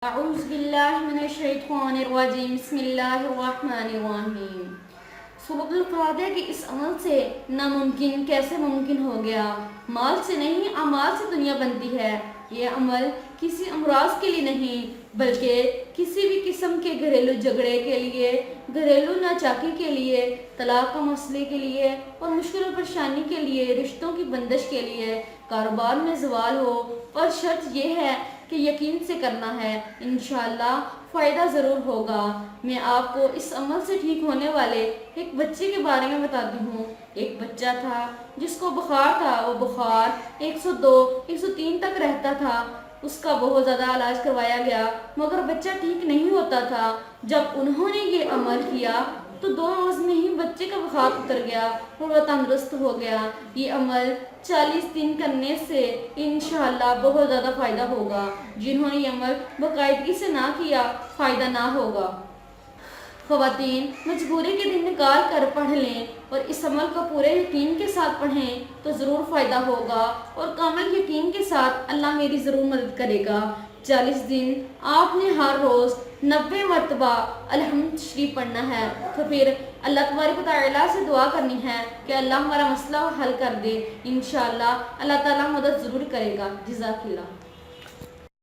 اعوذ باللہ من الشیطان الرجیم بسم اللہ الرحمن الرحیم۔ سورۃ الفاتحہ کے اس عمل سے ناممکن کیسے ممکن ہو گیا؟ مال سے نہیں، اعمال سے دنیا بنتی ہے۔ یہ عمل کسی امراض کے لیے نہیں بلکہ کسی بھی قسم کے گھریلو جھگڑے کے لیے، گھریلو ناچاکی کے لیے، طلاق کا مسئلے کے لیے اور مشکل و پریشانی کے لیے، رشتوں کی بندش کے لیے، کاروبار میں زوال ہو، پر شرط یہ ہے کہ یقین سے کرنا ہے، انشاءاللہ فائدہ ضرور ہوگا۔ میں آپ کو اس عمل سے ٹھیک ہونے والے ایک بچے کے بارے میں بتاتی ہوں۔ ایک بچہ تھا جس کو بخار تھا، وہ بخار 102 103 تک رہتا تھا۔ اس کا بہت زیادہ علاج کروایا گیا مگر بچہ ٹھیک نہیں ہوتا تھا۔ جب انہوں نے یہ عمل کیا تو 2 روز میں ہی بچے کا بخار اتر گیا اور وہ تندرست ہو گیا۔ یہ عمل 40 دن کرنے سے انشاءاللہ بہت زیادہ فائدہ ہوگا۔ جنہوں نے یہ عمل باقاعدگی سے نہ کیا، فائدہ نہ ہوگا۔ خواتین مجبوری کے دن نکال کر پڑھ لیں اور اس عمل کو پورے یقین کے ساتھ پڑھیں تو ضرور فائدہ ہوگا اور کامل یقین کے ساتھ اللہ میری ضرور مدد کرے گا۔ 40 دن آپ نے ہر روز 90 مرتبہ الحمد شریف پڑھنا ہے۔ تو پھر اللہ تبارک و تعالیٰ سے دعا کرنی ہے کہ اللہ ہمارا مسئلہ حل کر دے۔ انشاءاللہ اللہ تعالیٰ مدد ضرور کرے گا۔ جزاک اللہ۔